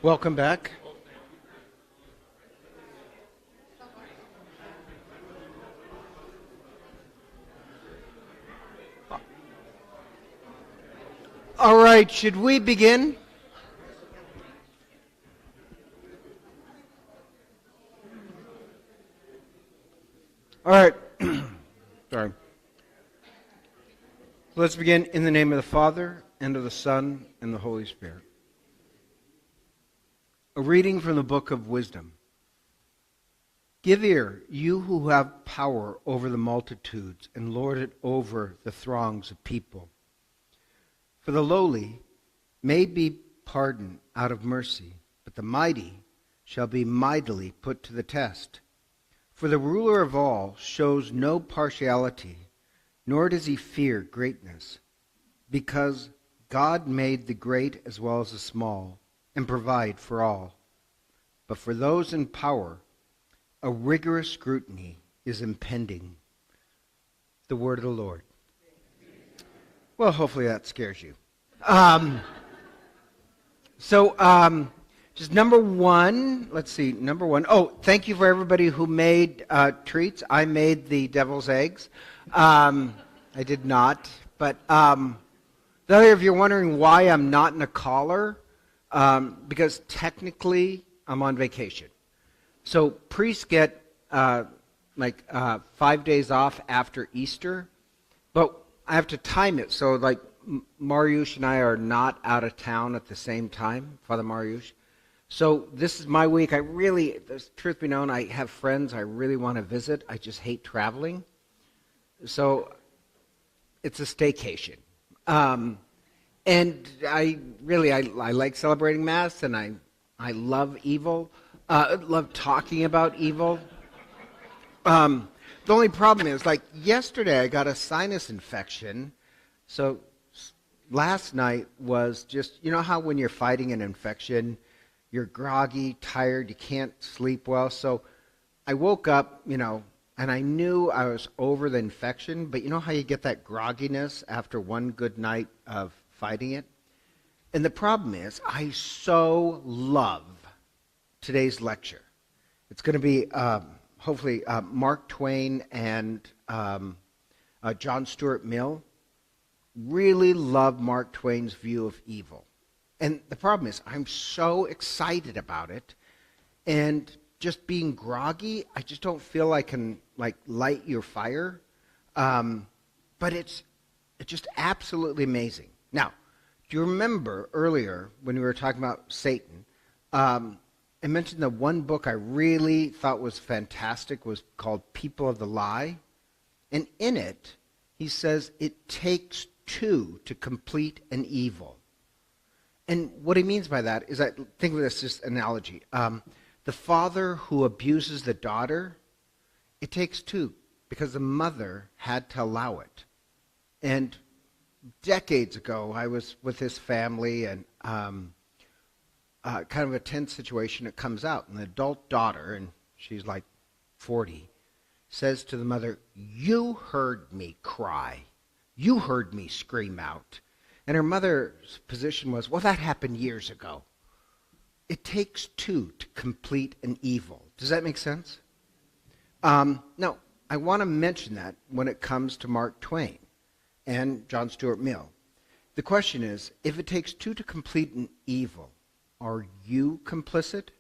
Welcome back. All right, should we begin? All right. Sorry. Let's begin in the name of the Father, and of the Son, and the Holy Spirit. A reading from the Book of Wisdom. Give ear, you who have power over the multitudes, and lord it over the throngs of people. For the lowly may be pardoned out of mercy, but the mighty shall be mightily put to the test. For the ruler of all shows no partiality, nor does he fear greatness, because God made the great as well as the small, and provide for all. But for those in power, a rigorous scrutiny is impending. The word of the Lord. Well, hopefully that scares you. Just number one, let's see, number one. Oh, thank you for everybody who made treats. I made the devil's eggs. I did not. But the other, if you're wondering why I'm not in a collar, because technically I'm on vacation. So priests get 5 days off after Easter, but I have to time it. So like Mariusz and I are not out of town at the same time, Father Mariusz. So this is my week. Truth be known, I have friends I really want to visit. I just hate traveling. So it's a staycation. And I like celebrating Mass, and I love evil. Love talking about evil. The only problem is, like yesterday, I got a sinus infection. So last night was just, you know how when you're fighting an infection, you're groggy, tired, you can't sleep well. So I woke up, and I knew I was over the infection, but you know how you get that grogginess after one good night of fighting it? And the problem is, I so love today's lecture. It's going to be, hopefully, Mark Twain and John Stuart Mill. Really love Mark Twain's view of evil. And the problem is, I'm so excited about it, and just being groggy, I just don't feel I can light your fire. But it's just absolutely amazing. Now, do you remember earlier when we were talking about Satan? I mentioned that one book I really thought was fantastic was called People of the Lie. And in it, he says it takes two to complete an evil. And what he means by that is, think of this as analogy. The father who abuses the daughter, it takes two, because the mother had to allow it. And decades ago, I was with his family, and kind of a tense situation, it comes out. An adult daughter, and she's like 40, says to the mother, "You heard me cry. You heard me scream out." And her mother's position was, well, that happened years ago. It takes two to complete an evil. Does that make sense? Now, I want to mention that when it comes to Mark Twain and John Stuart Mill. The question is, if it takes two to complete an evil, are you complicit?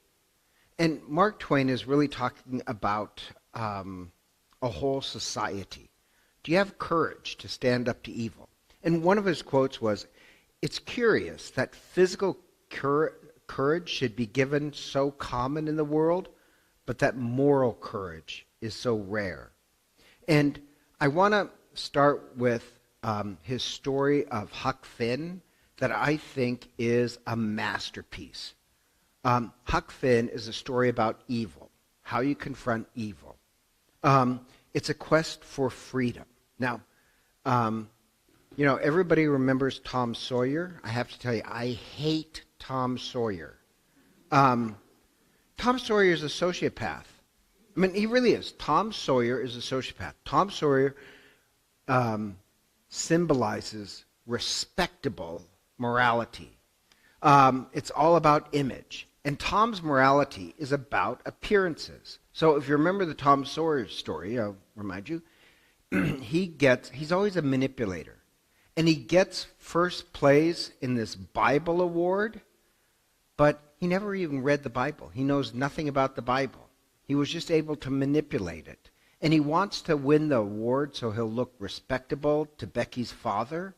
And Mark Twain is really talking about a whole society. Do you have courage to stand up to evil? And one of his quotes was, "It's curious that physical courage should be given so common in the world, but that moral courage is so rare." And I want to start with his story of Huck Finn that I think is a masterpiece. Huck Finn is a story about evil, how you confront evil. It's a quest for freedom. Now, everybody remembers Tom Sawyer. I have to tell you, I hate Tom Sawyer. Tom Sawyer is a sociopath. I mean, he really is. Tom Sawyer is a sociopath. Tom Sawyer symbolizes respectable morality. It's all about image. And Tom's morality is about appearances. So if you remember the Tom Sawyer story, I'll remind you, he's always a manipulator. And he gets first place in this Bible award, but he never even read the Bible. He knows nothing about the Bible. He was just able to manipulate it. And he wants to win the award so he'll look respectable to Becky's father,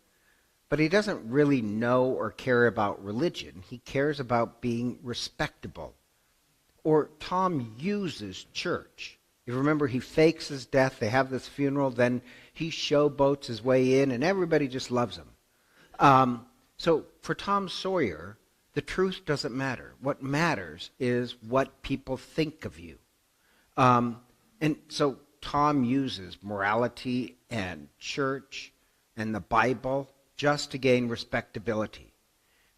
but he doesn't really know or care about religion. He cares about being respectable. Or Tom uses church. You remember, he fakes his death. They have this funeral. Then he showboats his way in, and everybody just loves him. So for Tom Sawyer, the truth doesn't matter. What matters is what people think of you. And so Tom uses morality and church and the Bible just to gain respectability.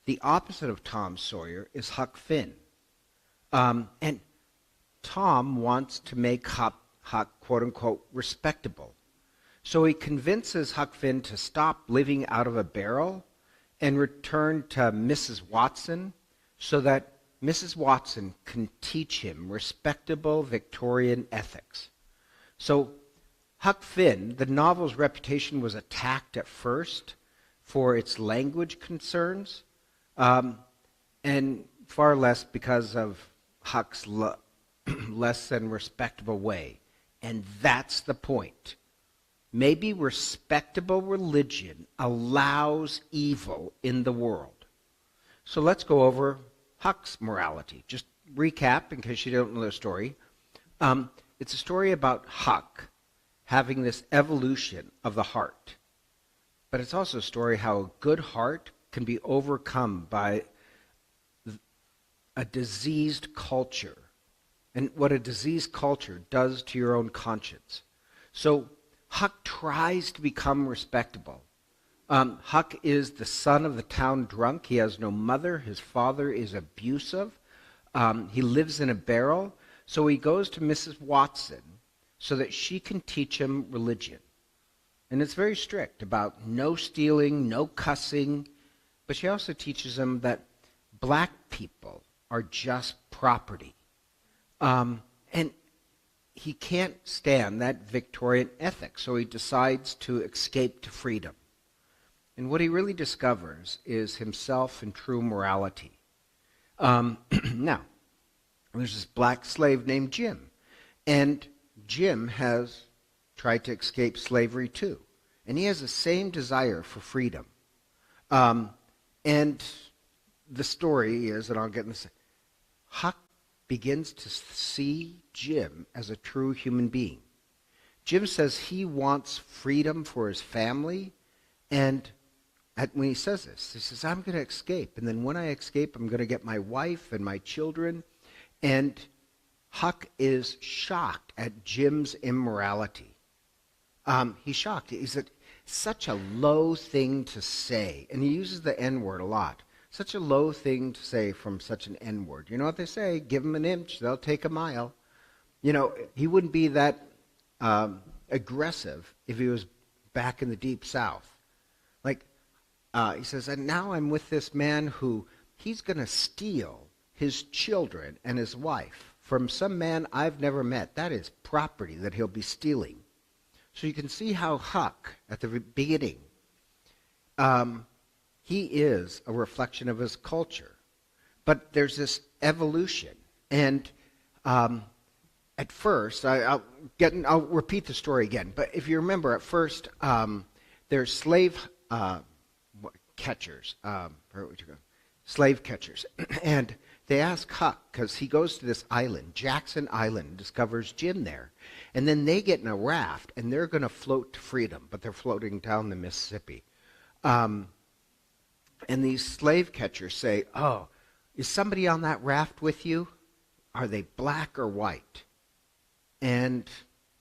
The opposite of Tom Sawyer is Huck Finn. And Tom wants to make Huck, quote-unquote, respectable. So he convinces Huck Finn to stop living out of a barrel and return to Mrs. Watson so that Mrs. Watson can teach him respectable Victorian ethics. So Huck Finn, the novel's reputation was attacked at first for its language concerns, and far less because of Huck's less than respectable way. And that's the point. Maybe respectable religion allows evil in the world. So let's go over Huck's morality. Just recap in case you don't know the story. It's a story about Huck having this evolution of the heart. But it's also a story how a good heart can be overcome by a diseased culture, and what a diseased culture does to your own conscience. So Huck tries to become respectable. Huck is the son of the town drunk. He has no mother. His father is abusive. He lives in a barrel. So he goes to Mrs. Watson so that she can teach him religion. And it's very strict about no stealing, no cussing. But she also teaches him that black people are just property. And he can't stand that Victorian ethic, so he decides to escape to freedom. And what he really discovers is himself and true morality. Now, there's this black slave named Jim, and Jim has tried to escape slavery too, and he has the same desire for freedom. And the story is, and I'll get in this, Huck begins to see Jim as a true human being. Jim says he wants freedom for his family, and when he says this, he says, I'm going to escape, and then when I escape, I'm going to get my wife and my children. And Huck is shocked at Jim's immorality. He's shocked. He said, such a low thing to say, and he uses the N-word a lot. Such a low thing to say from such an N-word. You know what they say? Give them an inch, they'll take a mile. You know, he wouldn't be that aggressive if he was back in the deep south. Like, he says, and now I'm with this man who, he's going to steal his children and his wife from some man I've never met. That is property that he'll be stealing. So you can see how Huck, at the beginning, he is a reflection of his culture. But there's this evolution. And at first, I'll repeat the story again. But if you remember, at first, there's slave catchers. Slave catchers. And they ask Huck, because he goes to this island, Jackson Island, discovers Jim there. And then they get in a raft, and they're going to float to freedom, but they're floating down the Mississippi. And these slave catchers say, oh, is somebody on that raft with you? Are they black or white? And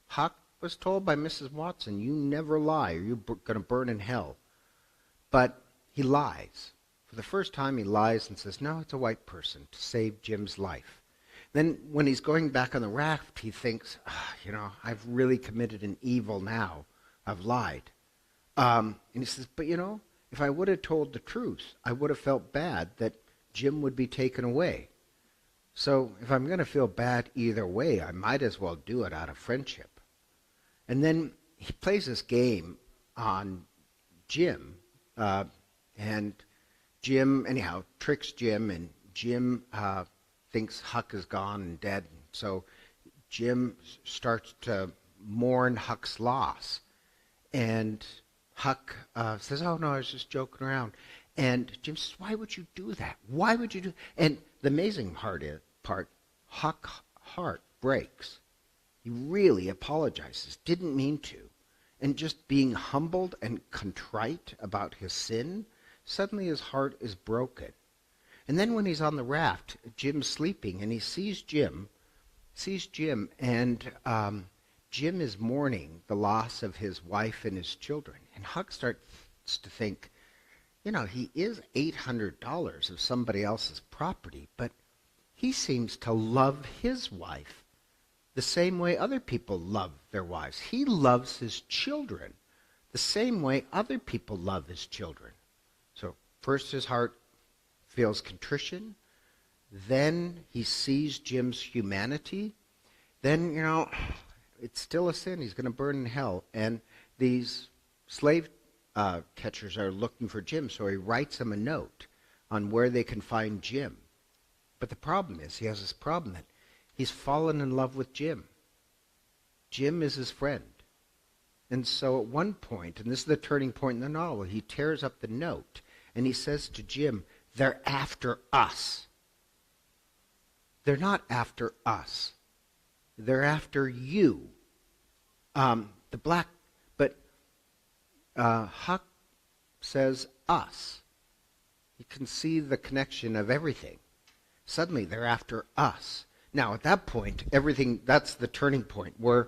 Huck was told by Mrs. Watson, you never lie, or you're going to burn in hell. But he lies. For the first time, he lies and says, no, it's a white person to save Jim's life. Then when he's going back on the raft, he thinks, I've really committed an evil now. I've lied. And he says, but if I would have told the truth, I would have felt bad that Jim would be taken away. So if I'm going to feel bad either way, I might as well do it out of friendship. And then he plays this game on Jim, and Jim, anyhow, tricks Jim, and Jim thinks Huck is gone and dead. So Jim starts to mourn Huck's loss. And Huck says, oh, no, I was just joking around. And Jim says, why would you do that? Why would you do that? And the amazing part, Huck's heart breaks. He really apologizes, didn't mean to. And just being humbled and contrite about his sin, suddenly his heart is broken. And then when he's on the raft, Jim's sleeping, and he sees Jim, and Jim is mourning the loss of his wife and his children. And Huck starts to think, he is $800 of somebody else's property, but he seems to love his wife the same way other people love their wives. He loves his children the same way other people love his children. So first his heart feels contrition. Then he sees Jim's humanity. Then, it's still a sin. He's going to burn in hell. And these slave catchers are looking for Jim, so he writes them a note on where they can find Jim. But the problem is, he has this problem that he's fallen in love with Jim. Jim is his friend. And so at one point, and this is the turning point in the novel, he tears up the note and he says to Jim, they're after us. They're not after us. They're after you. Huck says us. You can see the connection of everything. Suddenly they're after us. Now at that point, that's the turning point where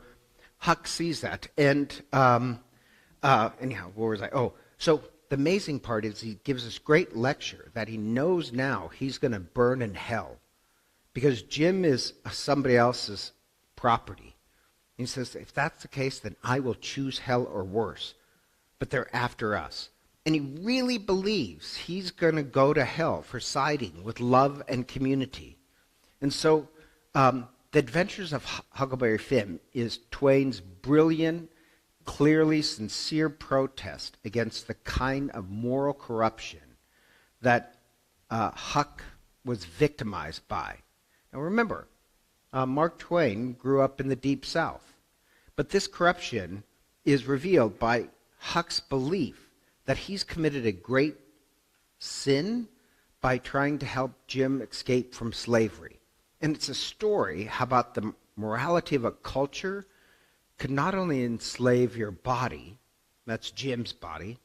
Huck sees that. And anyhow, where was I? Oh, so the amazing part is he gives this great lecture that he knows now he's going to burn in hell because Jim is somebody else's property. He says, if that's the case, then I will choose hell or worse. But they're after us. And he really believes he's going to go to hell for siding with love and community. And so The Adventures of Huckleberry Finn is Twain's brilliant, clearly sincere protest against the kind of moral corruption that Huck was victimized by. Now remember, Mark Twain grew up in the Deep South. But this corruption is revealed by Huck's belief that he's committed a great sin by trying to help Jim escape from slavery. And it's a story about the morality of a culture could not only enslave your body, that's Jim's body,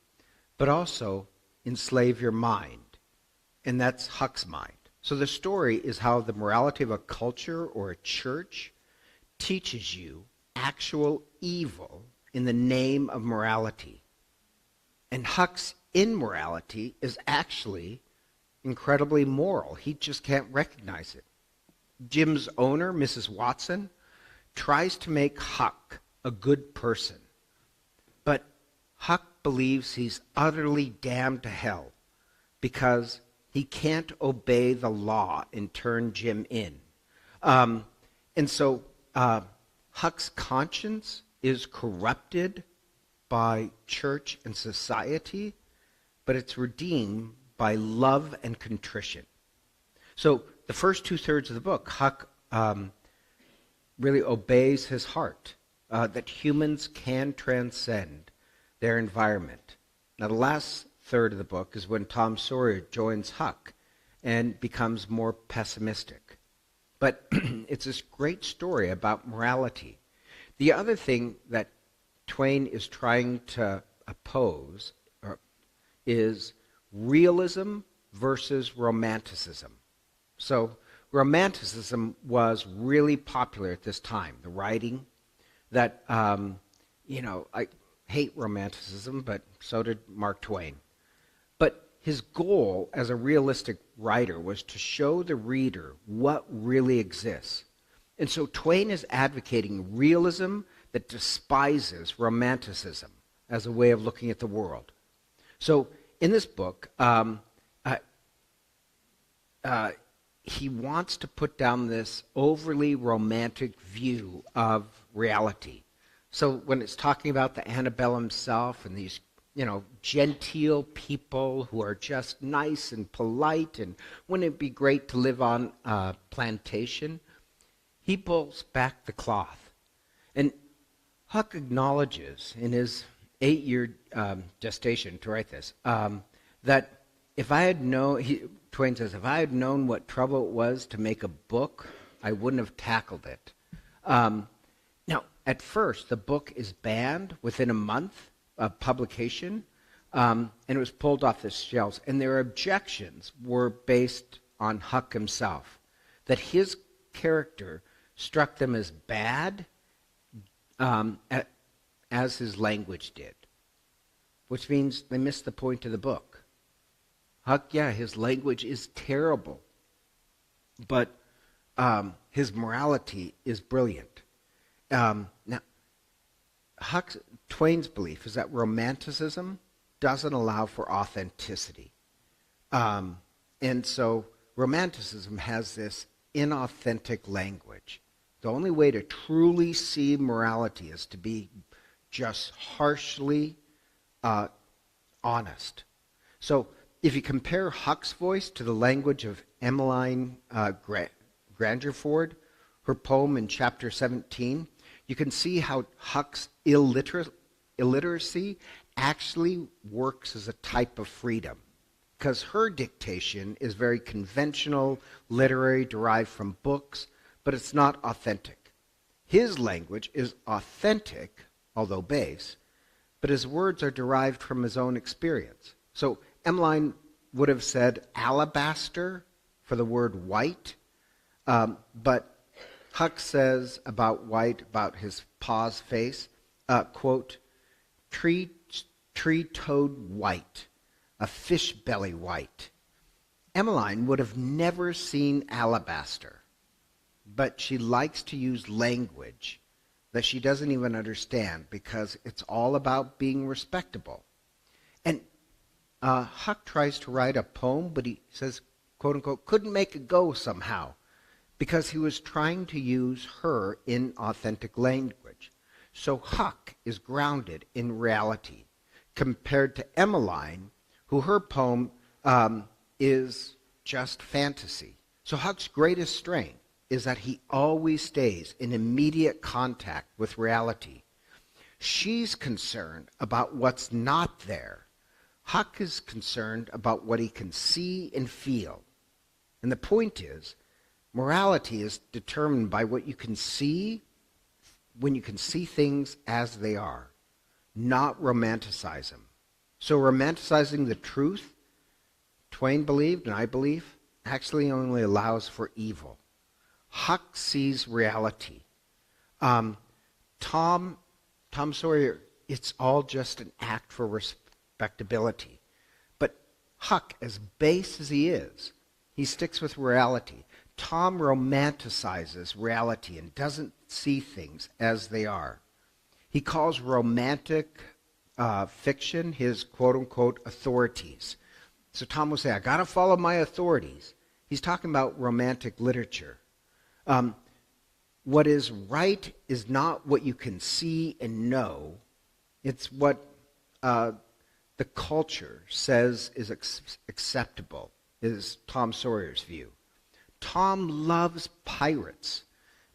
but also enslave your mind. And that's Huck's mind. So the story is how the morality of a culture or a church teaches you actual evil in the name of morality. And Huck's immorality is actually incredibly moral. He just can't recognize it. Jim's owner, Mrs. Watson, tries to make Huck a good person. But Huck believes he's utterly damned to hell because he can't obey the law and turn Jim in. And so Huck's conscience is corrupted by church and society, but it's redeemed by love and contrition. So the first two-thirds of the book, Huck really obeys his heart, that humans can transcend their environment. Now the last third of the book is when Tom Sawyer joins Huck and becomes more pessimistic. But it's this great story about morality. The other thing that Twain is trying to oppose is realism versus romanticism. So romanticism was really popular at this time. The writing that, I hate romanticism, but so did Mark Twain. But his goal as a realistic writer was to show the reader what really exists. And so Twain is advocating realism that despises romanticism as a way of looking at the world. So in this book, he wants to put down this overly romantic view of reality. So when it's talking about the antebellum self and these, genteel people who are just nice and polite, and wouldn't it be great to live on a plantation, he pulls back the cloth. And Huck acknowledges in his 8-year gestation to write this, that if I had known, Twain says, if I had known what trouble it was to make a book, I wouldn't have tackled it. Now, at first, the book is banned within a month of publication, and it was pulled off the shelves. And their objections were based on Huck himself, that his character struck them as bad as his language did, which means they missed the point of the book. Huck, his language is terrible, but his morality is brilliant. Now, Twain's belief is that romanticism doesn't allow for authenticity. And so romanticism has this inauthentic language. The only way to truly see morality is to be just harshly honest. So if you compare Huck's voice to the language of Emmeline Grangerford, her poem in chapter 17, you can see how Huck's illiteracy actually works as a type of freedom, because her dictation is very conventional, literary, derived from books, but it's not authentic. His language is authentic, although base, but his words are derived from his own experience. So Emmeline would have said alabaster for the word white, but Huck says about white, about his pa's face, quote, tree-toed white, a fish belly white. Emmeline would have never seen alabaster, but she likes to use language that she doesn't even understand because it's all about being respectable. And Huck tries to write a poem, but he says, quote unquote, couldn't make it go somehow because he was trying to use her inauthentic language. So Huck is grounded in reality compared to Emmeline, who her poem is just fantasy. So Huck's greatest strength is that he always stays in immediate contact with reality. She's concerned about what's not there. Huck is concerned about what he can see and feel. And the point is, morality is determined by what you can see when you can see things as they are, not romanticize them. So romanticizing the truth, Twain believed, and I believe, actually only allows for evil. Huck sees reality. Tom Sawyer, it's all just an act for respectability. But Huck, as base as he is, he sticks with reality. Tom romanticizes reality and doesn't see things as they are. He calls romantic fiction his quote-unquote authorities. So Tom will say, I got to follow my authorities. He's talking about romantic literature. What is right is not what you can see and know. It's what the culture says is acceptable, is Tom Sawyer's view. Tom loves pirates,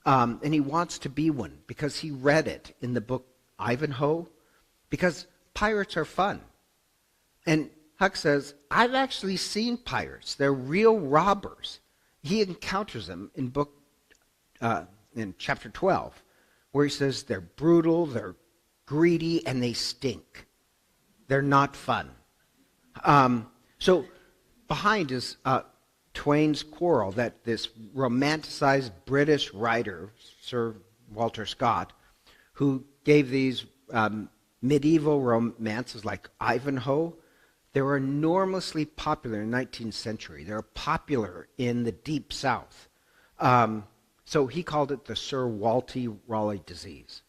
and he wants to be one because he read it in the book Ivanhoe, because pirates are fun. And Huck says, I've actually seen pirates. They're real robbers. He encounters them in in chapter 12, where he says they're brutal, they're greedy, and they stink. They're not fun. So behind is Twain's quarrel that this romanticized British writer, Sir Walter Scott, who gave these medieval romances like Ivanhoe, they were enormously popular in the 19th century. They were popular in the Deep South. So he called it the Sir Walter Raleigh disease.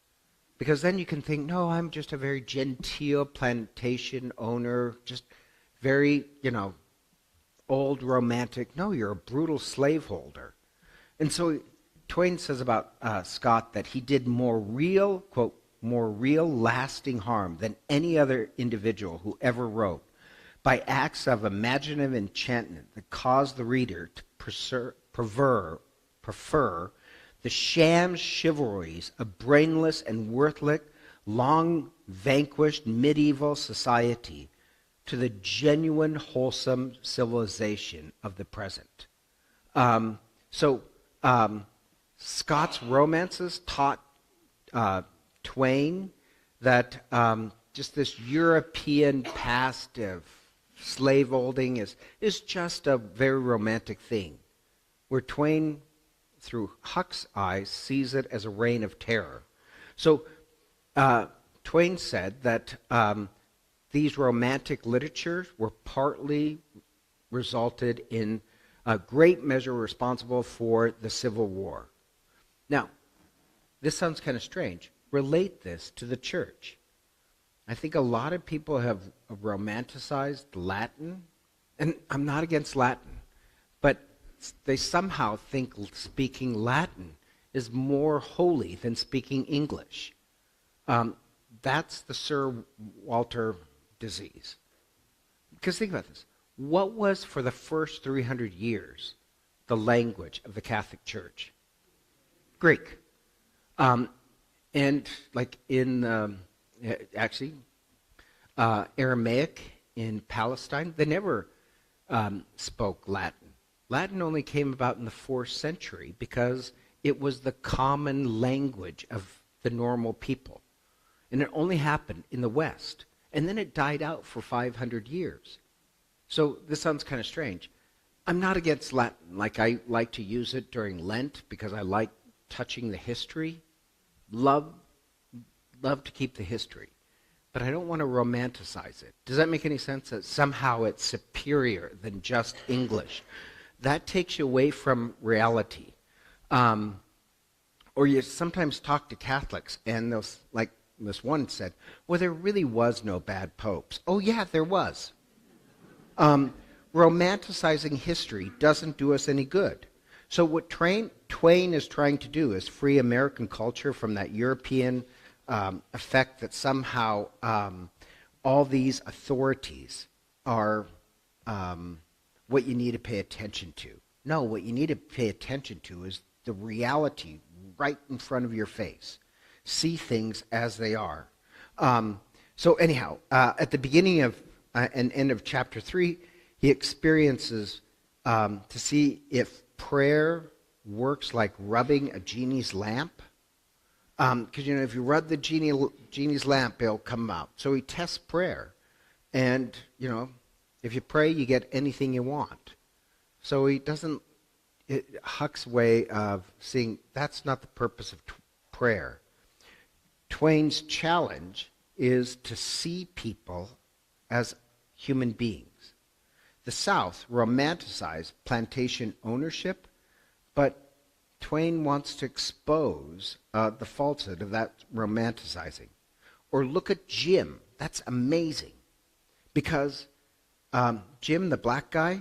Because then you can think, no, I'm just a very genteel plantation owner, just very, old romantic. No, you're a brutal slaveholder. And so Twain says about Scott that he did more real, quote, more real lasting harm than any other individual who ever wrote by acts of imaginative enchantment that caused the reader to prefer the sham chivalries of brainless and worthless, long vanquished medieval society to the genuine, wholesome civilization of the present. Scott's romances taught Twain that just this European past of slaveholding is just a very romantic thing, where Twain, through Huck's eyes, sees it as a reign of terror. So Twain said that these romantic literatures were partly resulted in a great measure responsible for the Civil War. Now, this sounds kind of strange. Relate this to the church. I think a lot of people have romanticized Latin, and I'm not against Latin, but they somehow think speaking Latin is more holy than speaking English. That's the Sir Walter disease. Because think about this. What was, for the first 300 years, the language of the Catholic Church? Greek. And like in, Aramaic in Palestine, they never spoke Latin. Latin only came about in the 4th century because it was the common language of the normal people. And it only happened in the West. And then it died out for 500 years. So this sounds kind of strange. I'm not against Latin. Like, I like to use it during Lent because I like touching the history. Love to keep the history. But I don't want to romanticize it. Does that make any sense? That somehow it's superior than just English. That takes you away from reality. Or you sometimes talk to Catholics, and they'll, like this one said, well, there really was no bad popes. Oh, yeah, there was. Romanticizing history doesn't do us any good. So what Twain is trying to do is free American culture from that European effect that somehow all these authorities are what you need to pay attention to. No, what you need to pay attention to is the reality right in front of your face. See things as they are. So anyhow, at the beginning of and end of chapter 3, he experiences to see if prayer works like rubbing a genie's lamp. Because, if you rub the genie's lamp, it'll come out. So he tests prayer. And, if you pray, you get anything you want. So he doesn't, Huck's way of seeing, that's not the purpose of prayer. Twain's challenge is to see people as human beings. The South romanticized plantation ownership, but Twain wants to expose the falsehood of that romanticizing. Or look at Jim. That's amazing. Because Jim, the black guy,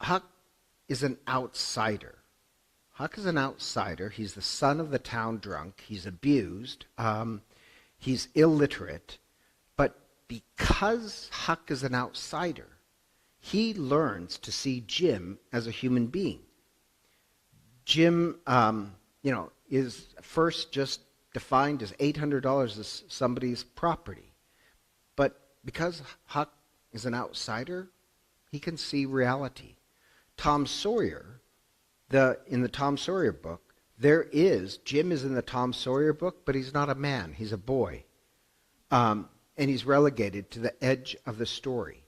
Huck is an outsider. Huck is an outsider. He's the son of the town drunk. He's abused. He's illiterate. But because Huck is an outsider, he learns to see Jim as a human being. Jim, is first just defined as $800 as somebody's property. But because Huck is an outsider, he can see reality. Tom Sawyer, in the Tom Sawyer book, Jim is in the Tom Sawyer book, but he's not a man, he's a boy. And he's relegated to the edge of the story.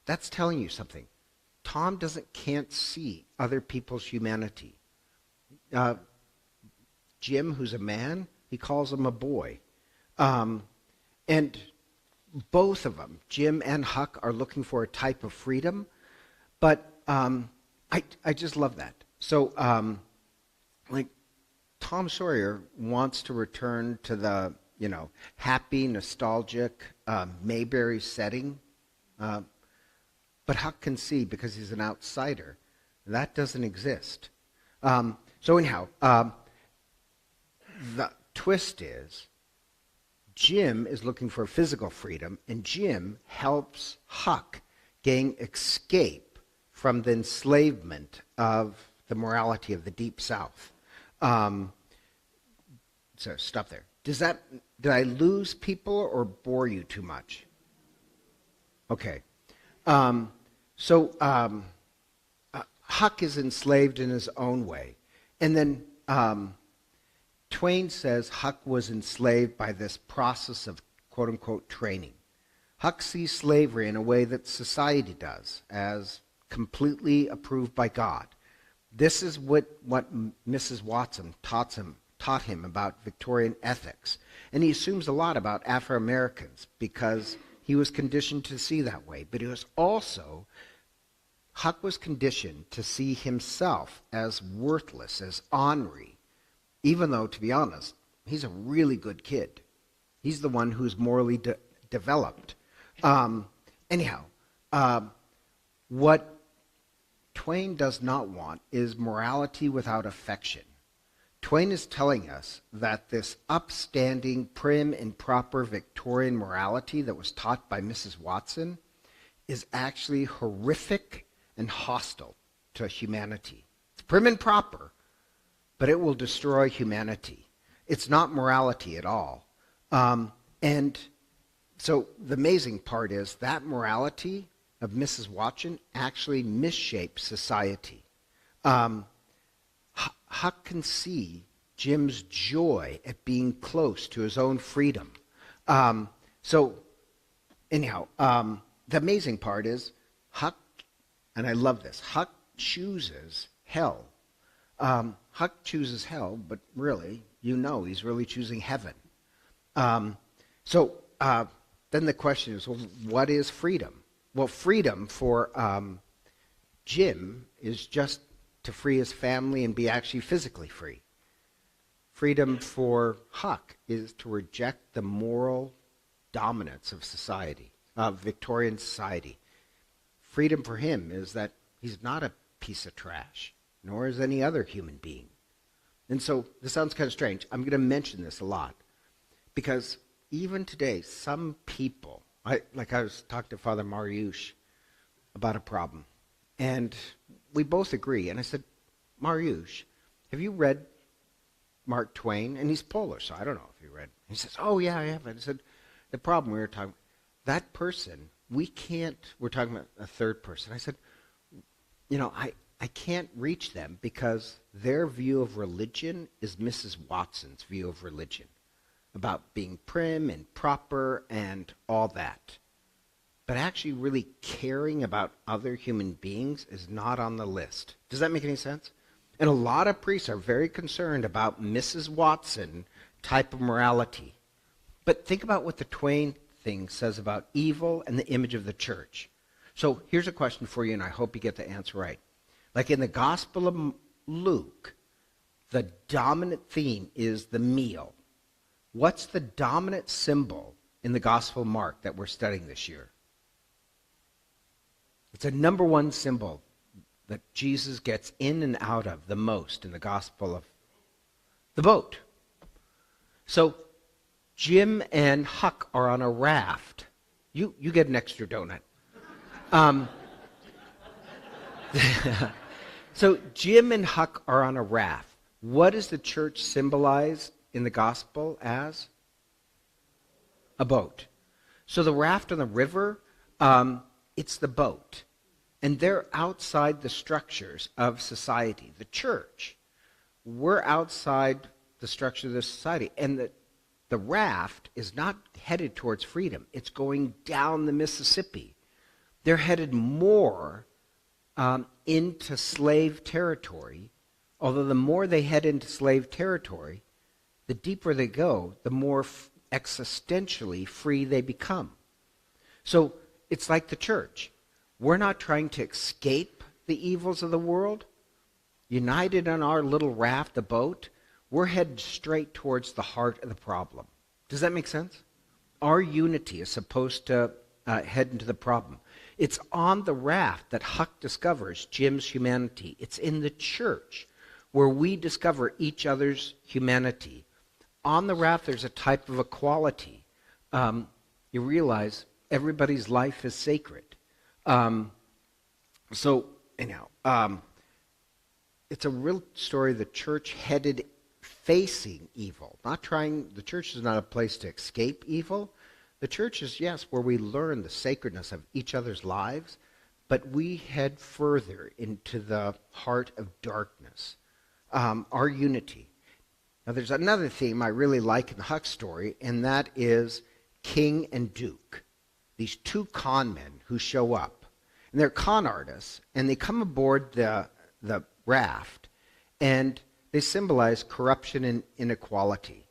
That's telling you something. Tom can't see other people's humanity. Jim, who's a man, he calls him a boy. And both of them, Jim and Huck, are looking for a type of freedom. But I just love that. So, Tom Sawyer wants to return to the, happy, nostalgic Mayberry setting. But Huck can see because he's an outsider. That doesn't exist. So anyhow, the twist is Jim is looking for physical freedom, and Jim helps Huck gain escape from the enslavement of the morality of the Deep South. So stop there. Did I lose people or bore you too much? Okay. Huck is enslaved in his own way. And then Twain says Huck was enslaved by this process of quote-unquote training. Huck sees slavery in a way that society does, as completely approved by God. This is what Mrs. Watson taught him about Victorian ethics. And he assumes a lot about Afro-Americans because he was conditioned to see that way. But Huck was conditioned to see himself as worthless, as ornery, even though, to be honest, he's a really good kid. He's the one who's morally developed. What Twain does not want is morality without affection. Twain is telling us that this upstanding, prim, and proper Victorian morality that was taught by Mrs. Watson is actually horrific and hostile to humanity. It's prim and proper, but it will destroy humanity. It's not morality at all. And so the amazing part is that morality of Mrs. Watson actually misshapes society. Huck can see Jim's joy at being close to his own freedom. The amazing part is Huck, and I love this, Huck chooses hell. Huck chooses hell, but really, he's really choosing heaven. Then the question is, well, what is freedom? Well, freedom for Jim is just to free his family and be actually physically free. Freedom for Huck is to reject the moral dominance of society, of Victorian society. Freedom for him is that he's not a piece of trash, nor is any other human being. And so this sounds kind of strange. I'm going to mention this a lot because even today, some people, I was talking to Father Mariusz about a problem, and we both agree. And I said, Mariusz, have you read Mark Twain? And he's Polish, so I don't know if he read. He says, oh, yeah, I have. I said, the problem we were talking, that person, we're talking about a third person. I said, I can't reach them because their view of religion is Mrs. Watson's view of religion, about being prim and proper and all that. But actually really caring about other human beings is not on the list. Does that make any sense? And a lot of priests are very concerned about Mrs. Watson type of morality. But think about what the Twain thing says about evil and the image of the church. So here's a question for you, and I hope you get the answer right. Like in the Gospel of Luke, the dominant theme is the meal. What's the dominant symbol in the Gospel of Mark that we're studying this year? It's a number one symbol that Jesus gets in and out of the most in the Gospel of the boat. So Jim and Huck are on a raft. You get an extra donut. So Jim and Huck are on a raft. What does the church symbolize in the gospel as? A boat. So the raft on the river, it's the boat. And they're outside the structures of society. The church, we're outside the structure of the society. And the raft is not headed towards freedom. It's going down the Mississippi. They're headed more into slave territory, although the more they head into slave territory, the deeper they go, the more existentially free they become. So it's like the church. We're not trying to escape the evils of the world. United on our little raft, the boat, we're headed straight towards the heart of the problem. Does that make sense? Our unity is supposed to head into the problem. It's on the raft that Huck discovers Jim's humanity. It's in the church where we discover each other's humanity. On the raft, there's a type of equality. You realize everybody's life is sacred. It's a real story. The church headed facing evil, not trying. The church is not a place to escape evil. The church is, yes, where we learn the sacredness of each other's lives, but we head further into the heart of darkness, our unity. Now, there's another theme I really like in the Huck story, and that is King and Duke, these two con men who show up. And they're con artists, and they come aboard the raft, and they symbolize corruption and inequality.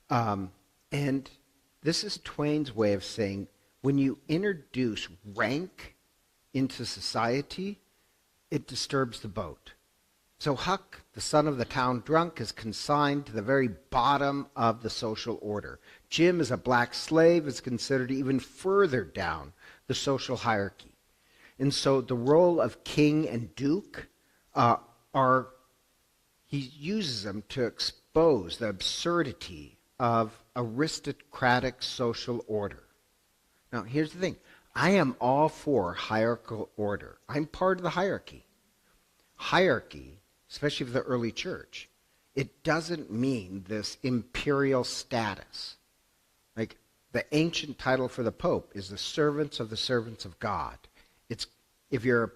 And this is Twain's way of saying, when you introduce rank into society, it disturbs the boat. So Huck, the son of the town drunk, is consigned to the very bottom of the social order. Jim, as a black slave, is considered even further down the social hierarchy. And so the role of king and duke he uses them to expose the absurdity of aristocratic social order. Now, here's the thing. I am all for hierarchical order. I'm part of the hierarchy. Hierarchy, especially for the early church, it doesn't mean this imperial status. Like, the ancient title for the Pope is the servants of God. It's, if you're an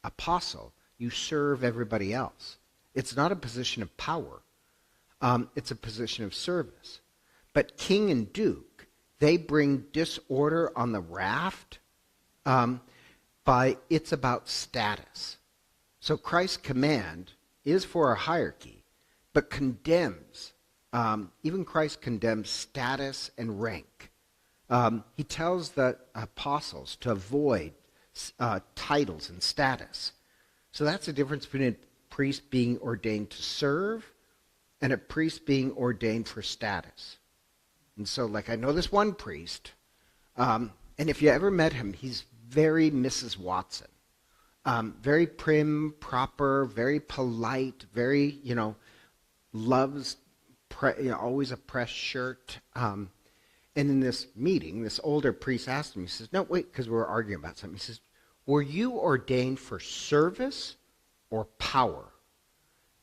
apostle, you serve everybody else. It's not a position of power. It's a position of service. But king and duke, they bring disorder on the raft by it's about status. So Christ's command is for a hierarchy, but condemns, even Christ condemns status and rank. He tells the apostles to avoid titles and status. So that's the difference between a priest being ordained to serve and a priest being ordained for status. And so, like, I know this one priest, and if you ever met him, he's very Mrs. Watson. Very prim, proper, very polite, very, loves, always a pressed shirt. And in this meeting, this older priest asked him, he says, no, wait, because we were arguing about something. He says, were you ordained for service or power?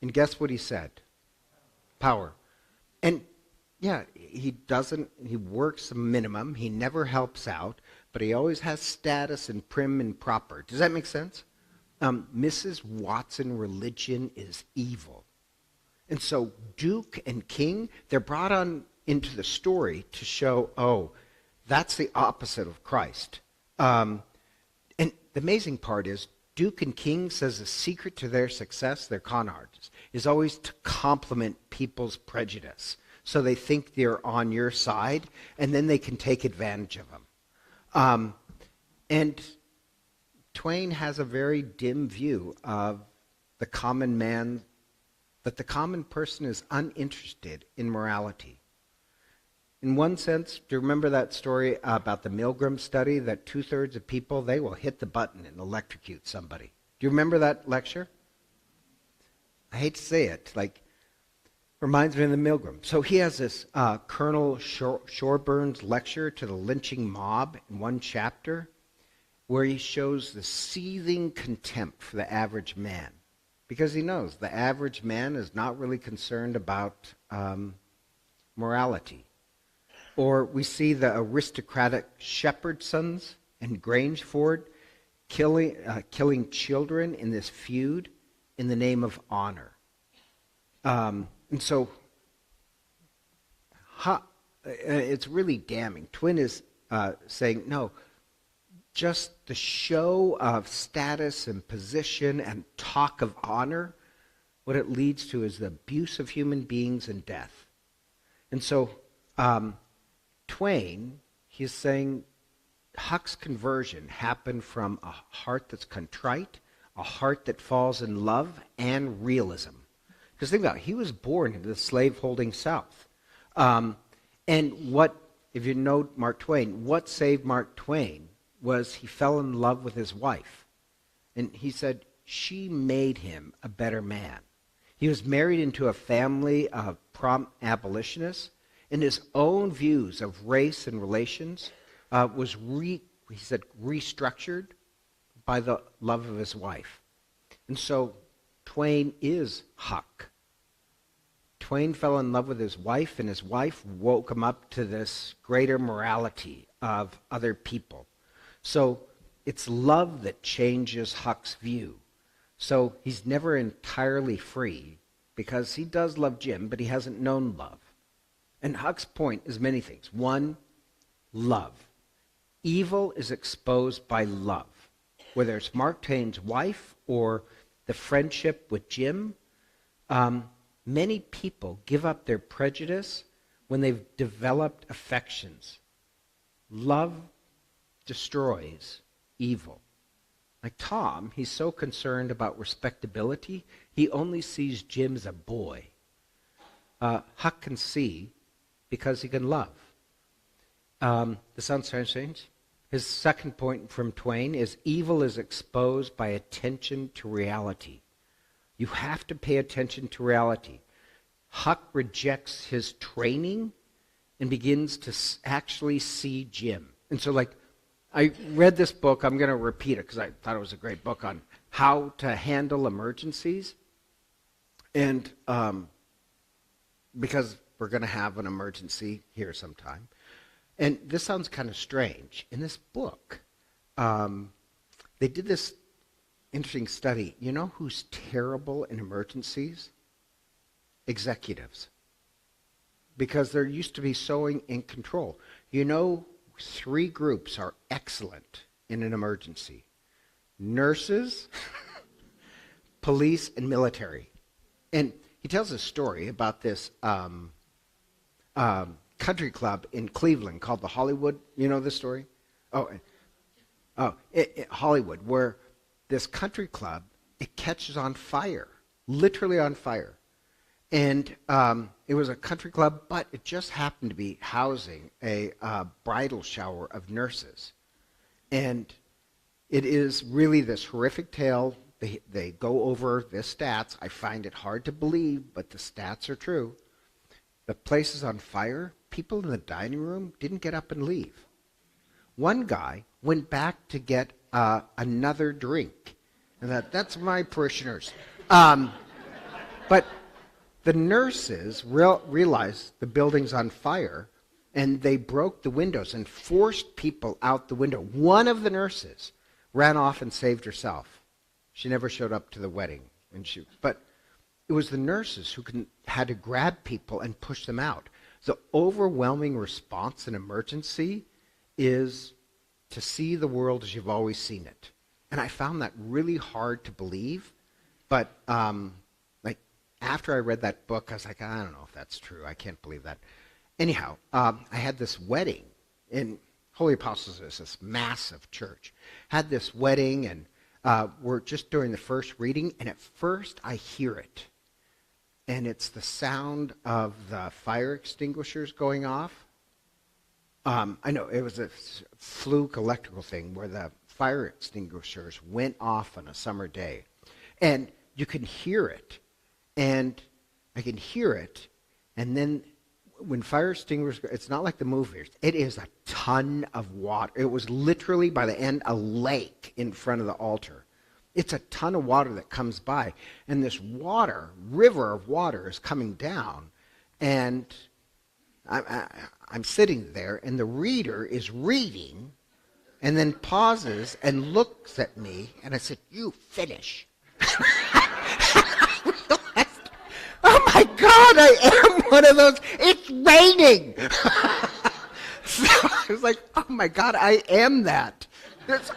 And guess what he said? Power. And yeah, he works a minimum. He never helps out, but he always has status and prim and proper. Does that make sense? Mrs. Watson religion is evil. And so Duke and King, they're brought on into the story to show, that's the opposite of Christ. And the amazing part is, Duke and King says the secret to their success, their con artists, is always to compliment people's prejudice. So they think they're on your side, and then they can take advantage of them. And Twain has a very dim view of the common man, that the common person is uninterested in morality. In one sense, do you remember that story about the Milgram study, that 2/3 of people, they will hit the button and electrocute somebody? Do you remember that lecture? I hate to say it, reminds me of the Milgram. So he has this Colonel Shoreburn's lecture to the lynching mob in one chapter, where he shows the seething contempt for the average man. Because he knows the average man is not really concerned about morality. Or we see the aristocratic shepherd sons and Grangeford killing children in this feud in the name of honor. And so it's really damning. Twin is saying, no, just the show of status and position and talk of honor, what it leads to is the abuse of human beings and death. And so Twain, he's saying Huck's conversion happened from a heart that's contrite, a heart that falls in love and realism. Because think about it, he was born into the slave-holding South. And what, if you know Mark Twain, what saved Mark Twain was he fell in love with his wife. And he said she made him a better man. He was married into a family of prompt abolitionists, and his own views of race and relations was, he said, restructured by the love of his wife. And so Twain is Huck. Twain fell in love with his wife, and his wife woke him up to this greater morality of other people. So it's love that changes Huck's view. So he's never entirely free because he does love Jim, but he hasn't known love. And Huck's point is many things. One, love. Evil is exposed by love. Whether it's Mark Twain's wife or the friendship with Jim, many people give up their prejudice when they've developed affections. Love destroys evil. Like Tom, he's so concerned about respectability, he only sees Jim as a boy. Huck can see because he can love. The sound strange? His second point from Twain is evil is exposed by attention to reality. You have to pay attention to reality. Huck rejects his training and begins to actually see Jim. And so, I read this book. I'm going to repeat it because I thought it was a great book on how to handle emergencies. And because we're going to have an emergency here sometime. And this sounds kind of strange. In this book, they did this interesting study. You know who's terrible in emergencies? Executives. Because they're used to be so in control. You know, 3 groups are excellent in an emergency. Nurses, police, and military. And he tells a story about this country club in Cleveland called the Hollywood. You know this story? Hollywood, where this country club, it catches on fire, literally on fire. And it was a country club, but it just happened to be housing a bridal shower of nurses. And it is really this horrific tale. They go over the stats. I find it hard to believe, but the stats are true. The place is on fire. People in the dining room didn't get up and leave. One guy went back to get another drink. And that's my parishioners. But the nurses realized the building's on fire, and they broke the windows and forced people out the window. One of the nurses ran off and saved herself. She never showed up to the wedding. But it was the nurses who had to grab people and push them out. The overwhelming response in emergency is to see the world as you've always seen it. And I found that really hard to believe. But after I read that book, I was like, I don't know if that's true. I can't believe that. Anyhow, I had this wedding in Holy Apostles. Is this massive church. Had this wedding, and we're just during the first reading, and at first I hear it. And it's the sound of the fire extinguishers going off. I know, it was a fluke electrical thing where the fire extinguishers went off on a summer day. And you can hear it. And I can hear it. And then when fire extinguishers, it's not like the movies. It is a ton of water. It was literally, by the end, a lake in front of the altar. It's a ton of water that comes by. And this river of water is coming down. And I'm sitting there, and the reader is reading, and then pauses and looks at me, and I said, "You finish." Oh my God, I am one of those. It's raining. So I was like, oh my God, I am that.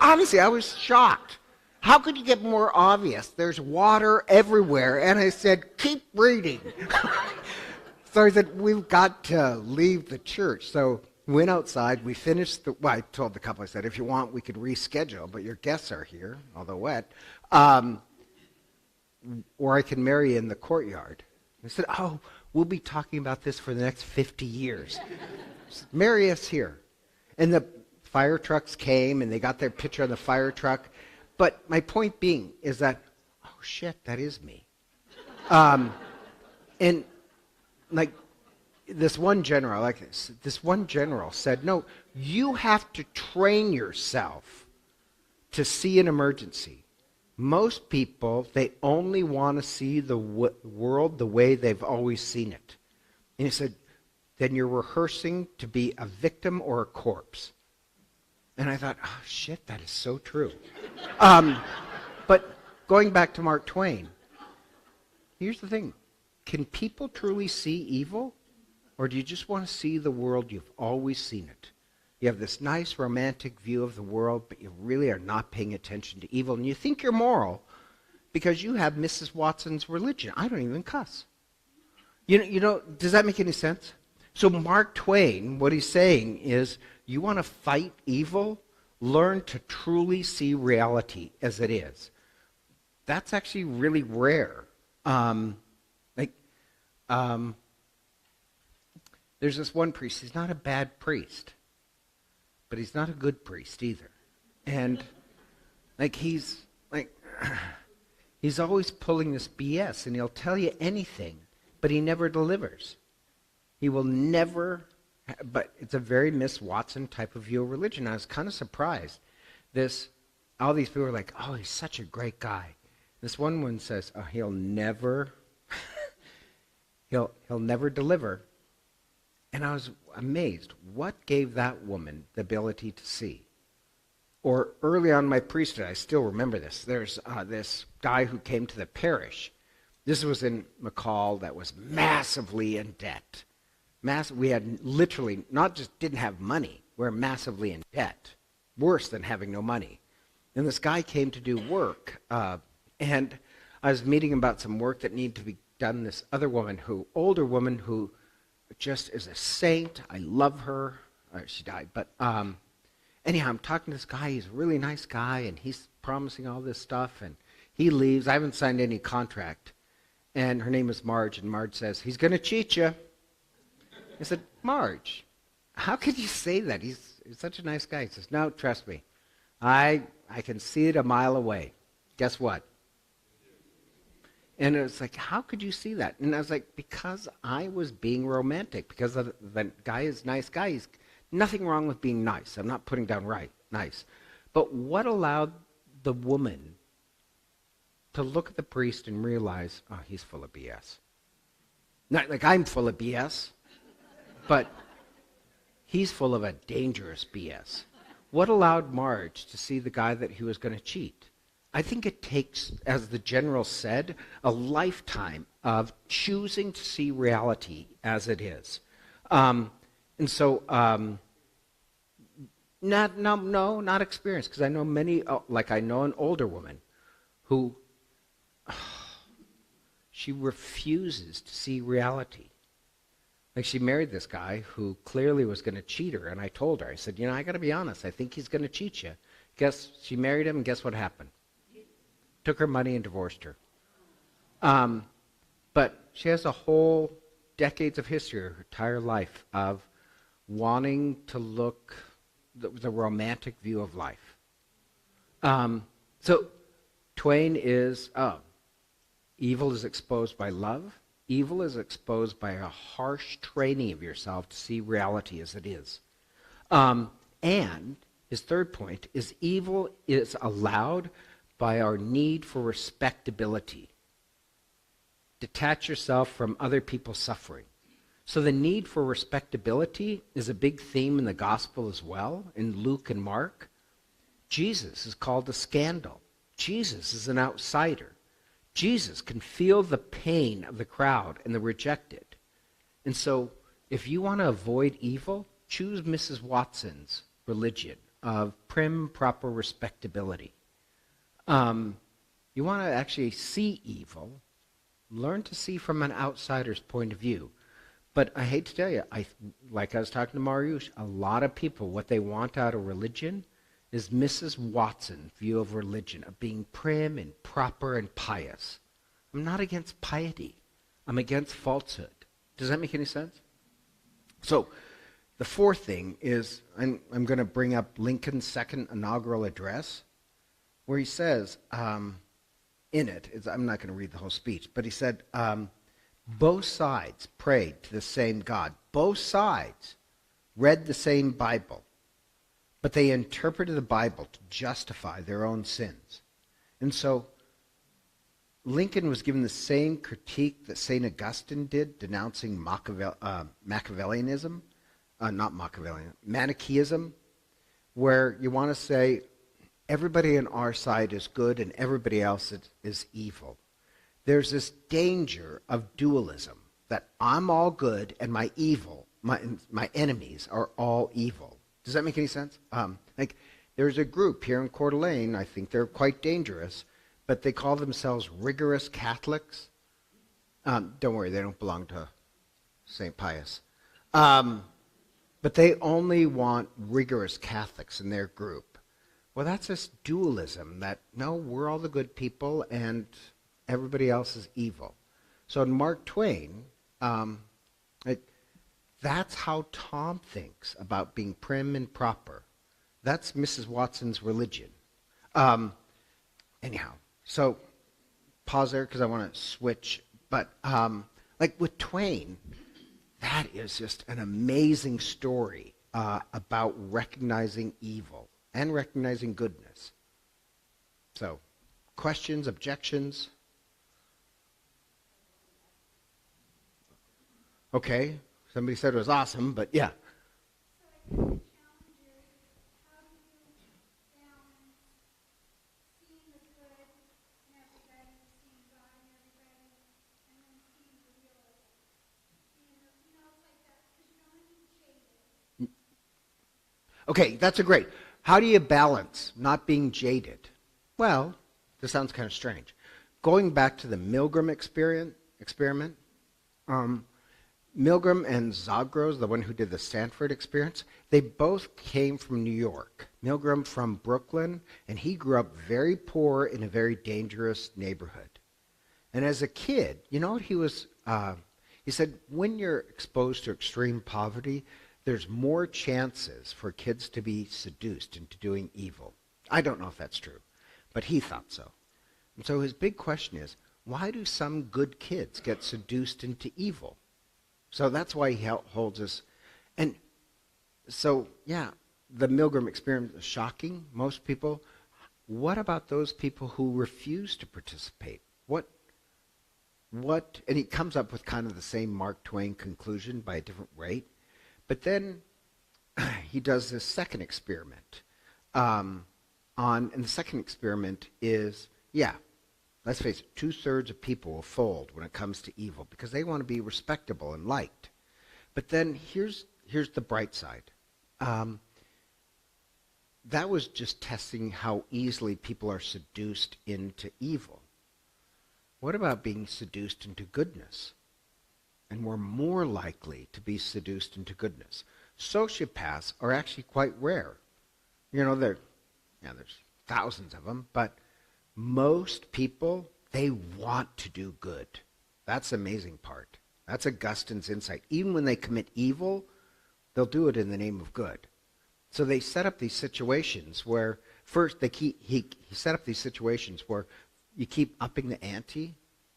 Honestly, I was shocked. How could you get more obvious? There's water everywhere. And I said, keep reading. So I said, we've got to leave the church. So we went outside. We finished I told the couple, I said, if you want, we could reschedule, but your guests are here, although wet. Or I can marry you in the courtyard. I said, oh, we'll be talking about this for the next 50 years. Said, marry us here. And the fire trucks came and they got their picture on the fire truck. But my point being is that, oh shit, that is me. And like this one general, this one general said, no, you have to train yourself to see an emergency. Most people, they only want to see the world the way they've always seen it. And he said, then you're rehearsing to be a victim or a corpse. And I thought, oh shit, that is so true. But going back to Mark Twain, here's the thing. Can people truly see evil? Or do you just want to see the world you've always seen it? You have this nice romantic view of the world, but you really are not paying attention to evil. And you think you're moral because you have Mrs. Watson's religion. I don't even cuss. You know, does that make any sense? So Mark Twain, what he's saying is, you want to fight evil? Learn to truly see reality as it is. That's actually really rare. There's this one priest. He's not a bad priest, but he's not a good priest either. And he's always pulling this BS, and he'll tell you anything, but he never delivers. He will never. But it's a very Miss Watson type of view of religion. I was kind of surprised. All these people are like, oh, he's such a great guy. This one says, oh, he'll never deliver. And I was amazed. What gave that woman the ability to see? Or early on in my priesthood, I still remember this. There's this guy who came to the parish. This was in McCall that was massively in debt. We had literally, not just didn't have money, we're massively in debt. Worse than having no money. And this guy came to do work, and I was meeting him about some work that needed to be done. This other woman, older woman who just is a saint. I love her. She died. But anyhow, I'm talking to this guy. He's a really nice guy, and he's promising all this stuff, and he leaves. I haven't signed any contract. And her name is Marge, and Marge says, he's going to cheat you. I said, Marge, how could you say that? He's such a nice guy. He says, no, trust me. I can see it a mile away. Guess what? And it was like, how could you see that? And I was like, because I was being romantic. Because the guy is a nice guy. He's nothing wrong with being nice. I'm not putting down nice. But what allowed the woman to look at the priest and realize, oh, he's full of BS? Not like I'm full of BS. But he's full of a dangerous BS. What allowed Marge to see the guy that he was going to cheat? I think it takes, as the general said, a lifetime of choosing to see reality as it is. Not experience, because I know many, I know an older woman who, she refuses to see reality. She married this guy who clearly was going to cheat her, and I told her, I said, I got to be honest, I think he's going to cheat you. She married him, and guess what happened? Took her money and divorced her. But she has a whole decades of history, her entire life, of wanting to look the romantic view of life. So Twain is, evil is exposed by love. Evil is exposed by a harsh training of yourself to see reality as it is. And his third point is evil is allowed by our need for respectability. Detach yourself from other people's suffering. So the need for respectability is a big theme in the gospel as well, in Luke and Mark. Jesus is called a scandal. Jesus is an outsider. Jesus can feel the pain of the crowd and the rejected. And so if you want to avoid evil, choose Mrs. Watson's religion of prim, proper respectability. You want to actually see evil, learn to see from an outsider's point of view. But I hate to tell you, like I was talking to Mariusz, a lot of people, what they want out of religion is Mrs. Watson's view of religion, of being prim and proper and pious. I'm not against piety. I'm against falsehood. Does that make any sense? So, The fourth thing is, I'm going to bring up Lincoln's second inaugural address, where he says, I'm not going to read the whole speech, but he said, both sides prayed to the same God. Both sides read the same Bible, but they interpreted the Bible to justify their own sins. And so Lincoln was given the same critique that St. Augustine did, denouncing Machiavellianism, not Machiavellian, Manichaeism, where you want to say everybody on our side is good and everybody else is evil. There's this danger of dualism, that I'm all good and my enemies are all evil. Does that make any sense? There's a group here in Coeur d'Alene, I think they're quite dangerous, but they call themselves rigorous Catholics. Don't worry, they don't belong to St. Pius. But they only want rigorous Catholics in their group. Well, that's this dualism that, no, we're all the good people and everybody else is evil. So in Mark Twain, that's how Tom thinks about being prim and proper. That's Mrs. Watson's religion. Anyhow, so pause there because I want to switch. But with Twain, that is just an amazing story about recognizing evil and recognizing goodness. So, questions, objections? Okay, somebody said it was awesome, but yeah. Okay, that's a great. How do you balance not being jaded? Well, this sounds kind of strange. Going back to the Milgram experiment, Milgram and Zagros, the one who did the Stanford experience, they both came from New York. Milgram from Brooklyn, and he grew up very poor in a very dangerous neighborhood. And as a kid, you know what he said, when you're exposed to extreme poverty, there's more chances for kids to be seduced into doing evil. I don't know if that's true, but he thought so. And so his big question is, why do some good kids get seduced into evil? So that's why he holds us. And so, yeah, the Milgram experiment is shocking. Most people, what about those people who refuse to participate? And he comes up with kind of the same Mark Twain conclusion by a different rate. But then he does this second experiment. And the second experiment is, let's face it, 2/3 of people will fold when it comes to evil because they want to be respectable and liked. But then here's the bright side. That was just testing how easily people are seduced into evil. What about being seduced into goodness? And we're more likely to be seduced into goodness. Sociopaths are actually quite rare. There's thousands of them, but most people, they want to do good. That's the amazing part. That's Augustine's insight. Even when they commit evil, they'll do it in the name of good. So they set up these situations where first he set up these situations where you keep upping the ante.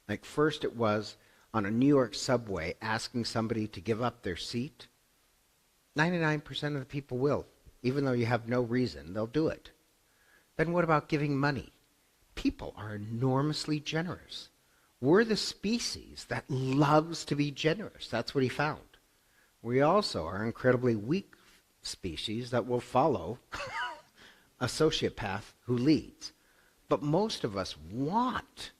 Like first it was on a New York subway asking somebody to give up their seat. 99% of the people will. Even though you have no reason, they'll do it. Then what about giving money? People are enormously generous. We're the species that loves to be generous. That's what he found. We also are incredibly weak species that will follow a sociopath who leads. But most of us want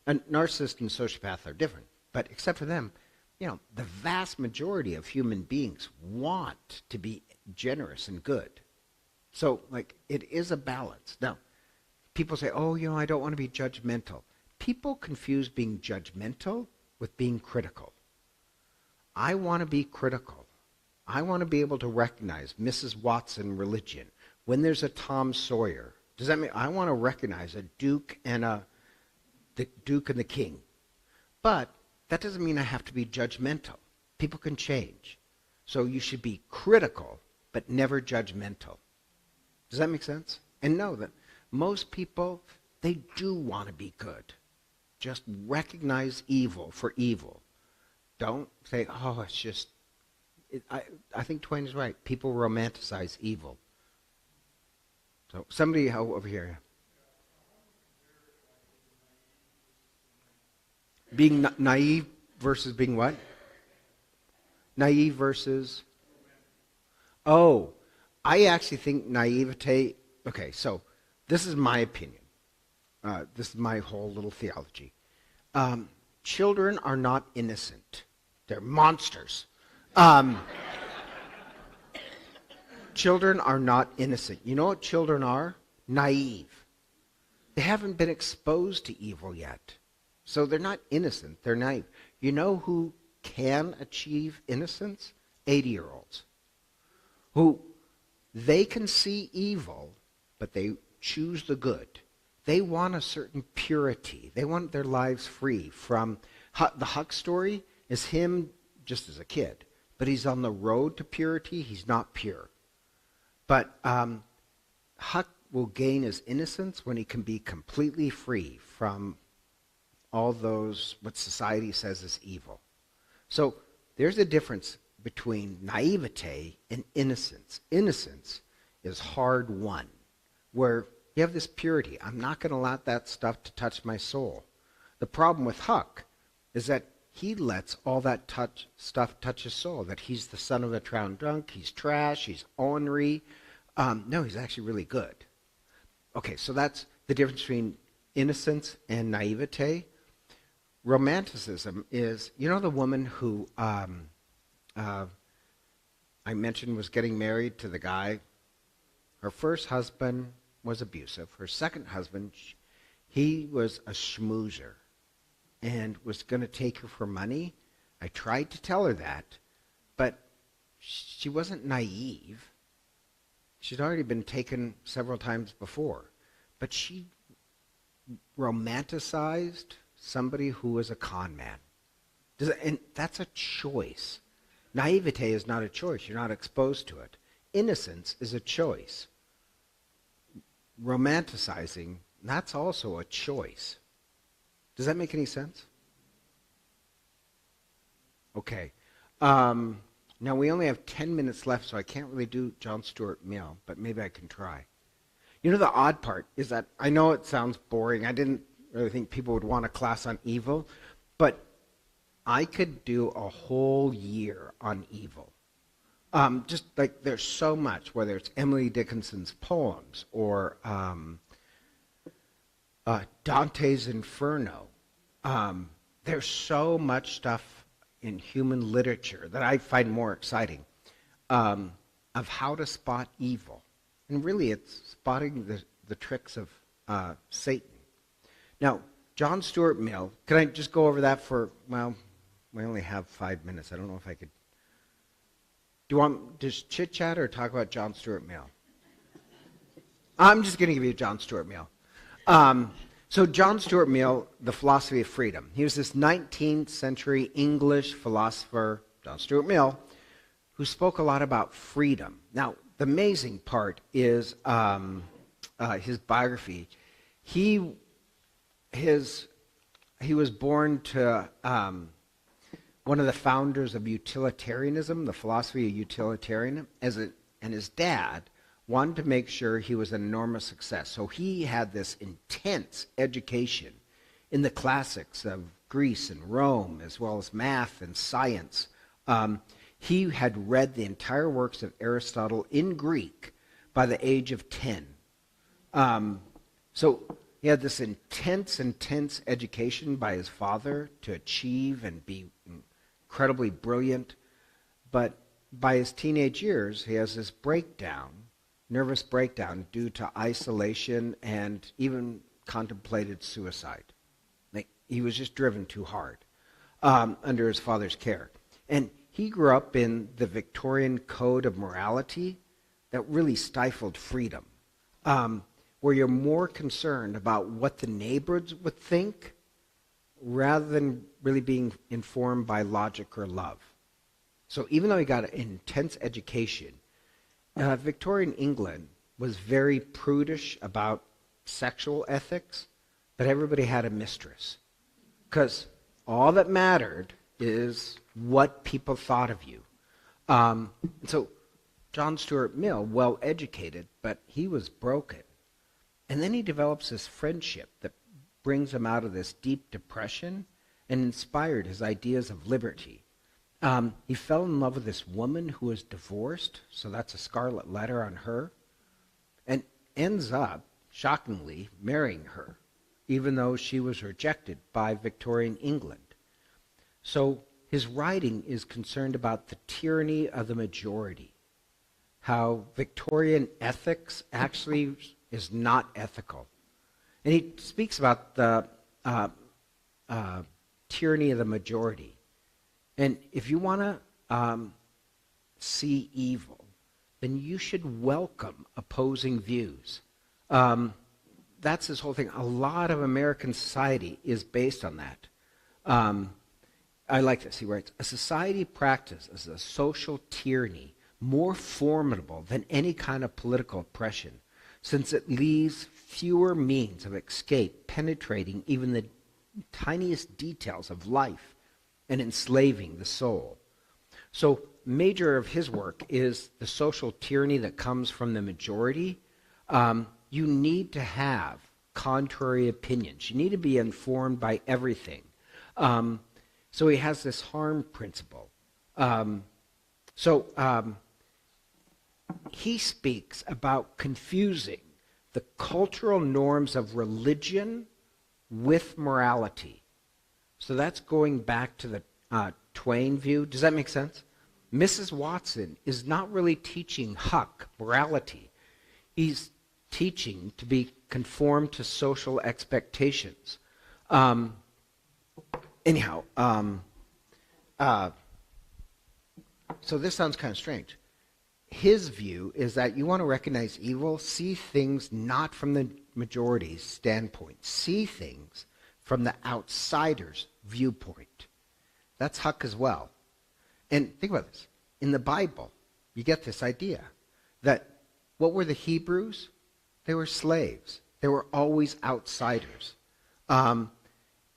a narcissist and sociopath are different, but except for them, the vast majority of human beings want to be generous and good. So, it is a balance. Now, people say, I don't want to be judgmental. People confuse being judgmental with being critical. I want to be critical. I want to be able to recognize Mrs. Watson religion. When there's a Tom Sawyer, does that mean I want to recognize a Duke and the Duke and the King? But that doesn't mean I have to be judgmental. People can change. So you should be critical, but never judgmental. Does that make sense? And know that most people, they do want to be good. Just recognize evil for evil. Don't say, oh, it's just... I think Twain is right. People romanticize evil. So somebody over here. Being naive versus being what? Naive versus... Oh, I actually think naivete... Okay, so this is my opinion. This is my whole little theology. Children are not innocent. They're monsters. Children are not innocent. You know what children are? Naive. They haven't been exposed to evil yet. So they're not innocent. They're naive. You know who can achieve innocence? 80-year-olds. Who, they can see evil, but they choose the good. They want a certain purity. They want their lives free from... The Huck story is him just as a kid. But he's on the road to purity. He's not pure. But Huck will gain his innocence when he can be completely free from all those, what society says is evil. So there's a difference between naivete and innocence. Innocence is hard won, where you have this purity. I'm not going to allow that stuff to touch my soul. The problem with Huck is that he lets all that stuff touch his soul, that he's the son of a drowned drunk, he's trash, he's ornery. No, he's actually really good. Okay, so that's the difference between innocence and naivete. Romanticism is, you know the woman who I mentioned was getting married to the guy? Her first husband was abusive. Her second husband, he was a schmoozer and was going to take her for money. I tried to tell her that, but she wasn't naive. She'd already been taken several times before. But she romanticized somebody who was a con man. And that's a choice. Naivete is not a choice. You're not exposed to it. Innocence is a choice. Romanticizing, that's also a choice. Does that make any sense? Okay. Now we only have 10 minutes left, so I can't really do John Stuart Mill, but maybe I can try. You know, the odd part is that I know it sounds boring. I didn't really think people would want a class on evil, but I could do a whole year on evil. Just like there's so much, whether it's Emily Dickinson's poems or Dante's Inferno. There's so much stuff in human literature that I find more exciting of how to spot evil. And really it's spotting the tricks of Satan. Now, John Stuart Mill, can I just go over that for, well, we only have 5 minutes. I don't know if I could. Do you want to just chit-chat or talk about John Stuart Mill? I'm just going to give you John Stuart Mill. So John Stuart Mill, The Philosophy of Freedom. He was this 19th century English philosopher, John Stuart Mill, who spoke a lot about freedom. Now, the amazing part is his biography. He was born to one of the founders of utilitarianism, the philosophy of utilitarianism, and his dad wanted to make sure he was an enormous success. So he had this intense education in the classics of Greece and Rome, as well as math and science. He had read the entire works of Aristotle in Greek by the age of 10. So he had this intense education by his father to achieve and be incredibly brilliant. But by his teenage years, he has this nervous breakdown due to isolation and even contemplated suicide. He was just driven too hard under his father's care. And he grew up in the Victorian code of morality that really stifled freedom, where you're more concerned about what the neighbors would think rather than really being informed by logic or love. So even though he got an intense education, Victorian England was very prudish about sexual ethics, but everybody had a mistress. Because all that mattered is what people thought of you. And so John Stuart Mill, well educated, but he was broken. And then he develops this friendship that brings him out of this deep depression and inspired his ideas of liberty. He fell in love with this woman who was divorced, so that's a scarlet letter on her, and ends up, shockingly, marrying her, even though she was rejected by Victorian England. So his writing is concerned about the tyranny of the majority, how Victorian ethics actually is not ethical. And he speaks about the tyranny of the majority. And if you want to see evil, then you should welcome opposing views. That's his whole thing. A lot of American society is based on that. I like this. He writes, a society practices a social tyranny more formidable than any kind of political oppression, since it leaves fewer means of escape penetrating even the tiniest details of life and enslaving the soul. So major of his work is the social tyranny that comes from the majority. You need to have contrary opinions. You need to be informed by everything. So he has this harm principle. He speaks about confusing the cultural norms of religion with morality. So that's going back to the Twain view. Does that make sense? Mrs. Watson is not really teaching Huck morality. He's teaching to be conformed to social expectations. So this sounds kind of strange. His view is that you want to recognize evil, see things not from the majority's standpoint, see things from the outsider's viewpoint. That's Huck as well. And think about this. In the Bible, you get this idea that what were the Hebrews? They were slaves. They were always outsiders. In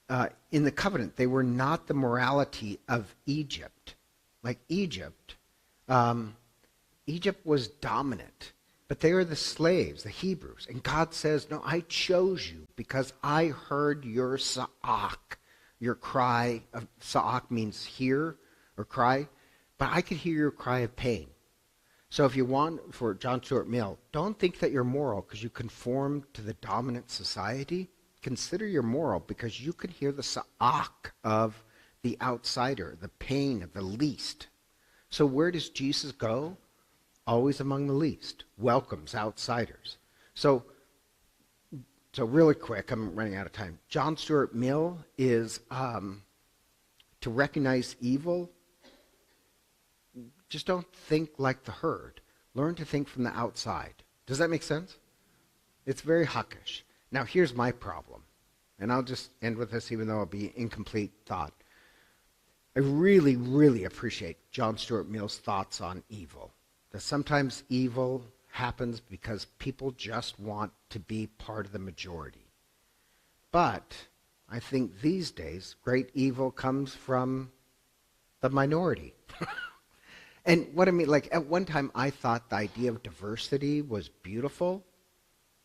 the covenant, they were not the morality of Egypt. Like Egypt, Egypt was dominant, but they were the slaves, the Hebrews. And God says, no, I chose you because I heard your sa'ak, your cry. Sa'ak means hear or cry, but I could hear your cry of pain. So if you want, for John Stuart Mill, don't think that you're moral because you conform to the dominant society. Consider you're moral because you can hear the sa'ak of the outsider, the pain of the least. So where does Jesus go? Always among the least, welcomes outsiders. So really quick, I'm running out of time. John Stuart Mill is to recognize evil, just don't think like the herd. Learn to think from the outside. Does that make sense? It's very Huckish. Now here's my problem, and I'll just end with this even though it'll be incomplete thought. I really, really appreciate John Stuart Mill's thoughts on evil. That sometimes evil happens because people just want to be part of the majority. But I think these days, great evil comes from the minority. And what I mean, like at one time I thought the idea of diversity was beautiful.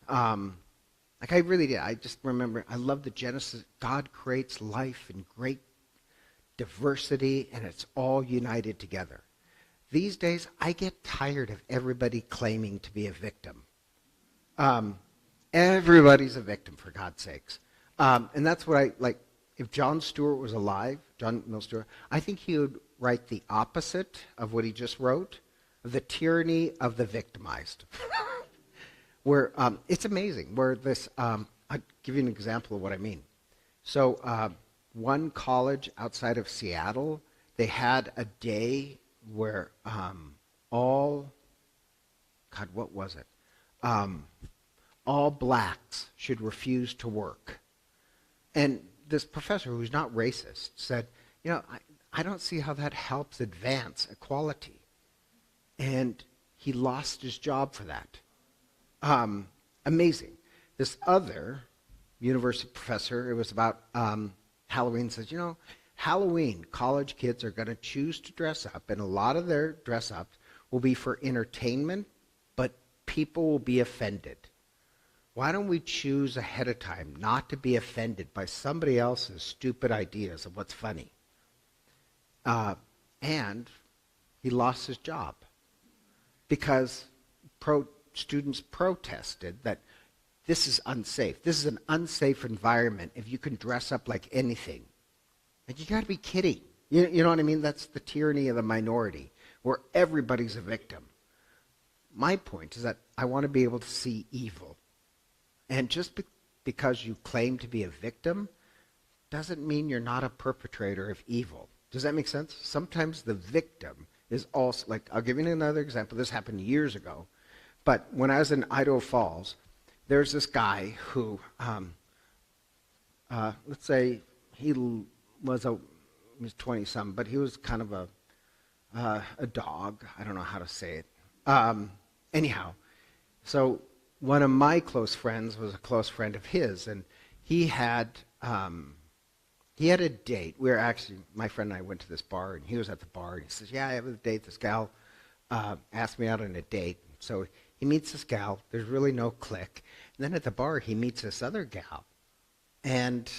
Like I really did. I just remember, I love the Genesis. God creates life in great diversity and it's all united together. These days, I get tired of everybody claiming to be a victim. Everybody's a victim, for God's sakes. And that's what I, like, if John Stewart was alive, John Mill Stewart, I think he would write the opposite of what he just wrote, the tyranny of the victimized. Where, it's amazing, where this, I'll give you an example of what I mean. So one college outside of Seattle, they had a day where all blacks should refuse to work. And this professor, who's not racist, said, I don't see how that helps advance equality. And he lost his job for that. Amazing. This other university professor, it was about Halloween, says, Halloween, college kids are going to choose to dress up, and a lot of their dress ups will be for entertainment, but people will be offended. Why don't we choose ahead of time not to be offended by somebody else's stupid ideas of what's funny? And he lost his job because students protested that this is unsafe. This is an unsafe environment if you can dress up like anything. And you got to be kidding. You know what I mean? That's the tyranny of the minority, where everybody's a victim. My point is that I want to be able to see evil. And just because you claim to be a victim doesn't mean you're not a perpetrator of evil. Does that make sense? Sometimes the victim is also, like, I'll give you another example. This happened years ago. But when I was in Idaho Falls, there's this guy who, let's say he was 20-something, but he was kind of a dog. I don't know how to say it. Anyhow, so one of my close friends was a close friend of his, and he had a date. We were actually, my friend and I went to this bar, and he was at the bar, and he says, I have a date. This gal asked me out on a date. So he meets this gal. There's really no click. And then at the bar, he meets this other gal. And,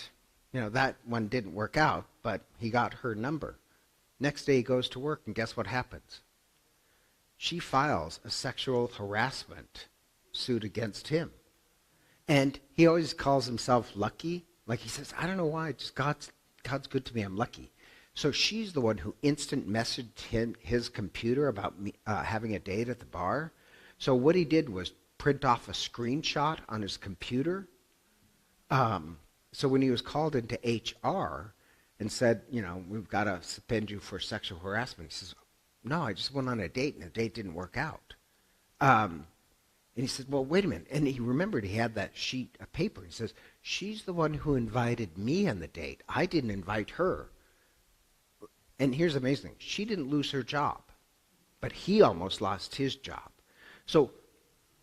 that one didn't work out, but he got her number. Next day, he goes to work, and guess what happens? She files a sexual harassment suit against him. And he always calls himself lucky. Like he says, I don't know why, just God's good to me, I'm lucky. So she's the one who instant messaged him his computer about me, having a date at the bar. So what he did was print off a screenshot on his computer. So when he was called into HR and said, we've got to suspend you for sexual harassment, he says, no, I just went on a date and the date didn't work out. And he said, well, wait a minute. And he remembered he had that sheet of paper. He says, she's the one who invited me on the date. I didn't invite her. And here's the amazing thing. She didn't lose her job, but he almost lost his job. So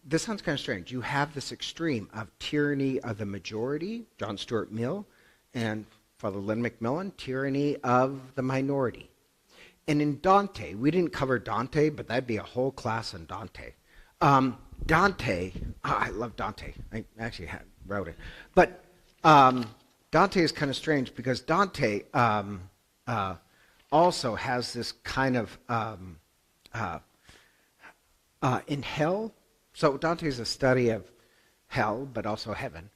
this sounds kind of strange. You have this extreme of tyranny of the majority, John Stuart Mill, and Father Len McMillan, tyranny of the minority. And in Dante, we didn't cover Dante, but that'd be a whole class on Dante. Dante, I love Dante. I actually wrote it. But Dante is kind of strange because Dante also has this kind of, in hell, so Dante is a study of hell, but also heaven.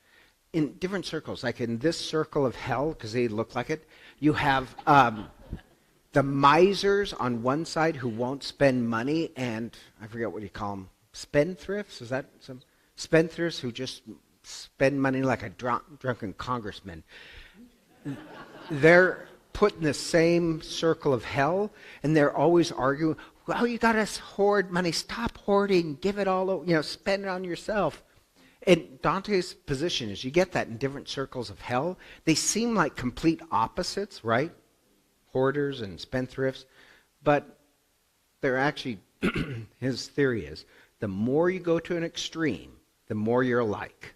In different circles, like in this circle of hell, because they look like it, you have the misers on one side who won't spend money, and I forget what you call them, spendthrifts? Is that some spendthrifts who just spend money like a drunken congressman? They're put in the same circle of hell, and they're always arguing, well, you got to hoard money. Stop hoarding. Give it all, spend it on yourself. And Dante's position is you get that in different circles of hell. They seem like complete opposites, right? Hoarders and spendthrifts. But they're actually, his theory is, the more you go to an extreme, the more you're alike.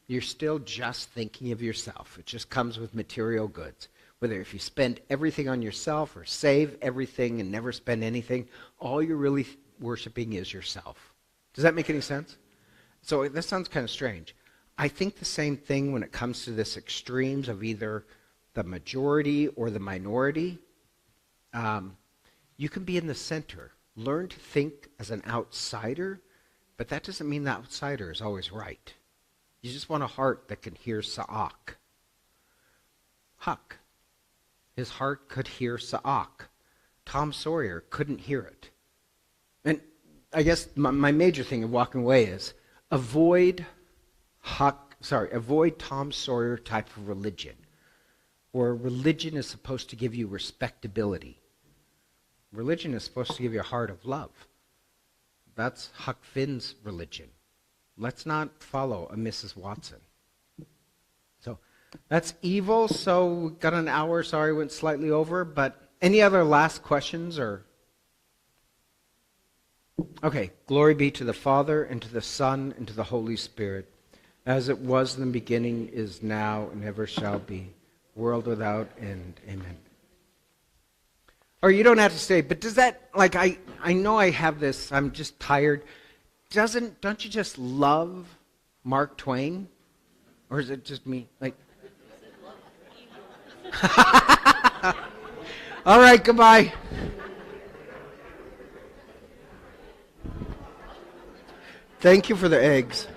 You're still just thinking of yourself. It just comes with material goods. Whether if you spend everything on yourself or save everything and never spend anything, all you're really worshiping is yourself. Does that make any sense? So that sounds kind of strange. I think the same thing when it comes to this extremes of either the majority or the minority. You can be in the center. Learn to think as an outsider, but that doesn't mean the outsider is always right. You just want a heart that can hear Sa'ak. Huck. His heart could hear Sa'ak. Tom Sawyer couldn't hear it. And I guess my major thing of walking away is avoid Tom Sawyer type of religion, where religion is supposed to give you respectability. Religion is supposed to give you a heart of love. That's Huck Finn's religion. Let's not follow a Mrs. Watson. So That's evil. So we got an hour. Sorry, went slightly over. But any other last questions or? Okay. Glory be to the Father and to the Son and to the Holy Spirit, as it was in the beginning, is now, and ever shall be, world without end. Amen. Or you don't have to say, but does that, like, I know I have this, I'm just tired. Don't you just love Mark Twain? Or is it just me? Like, all right, goodbye. Thank you for the eggs.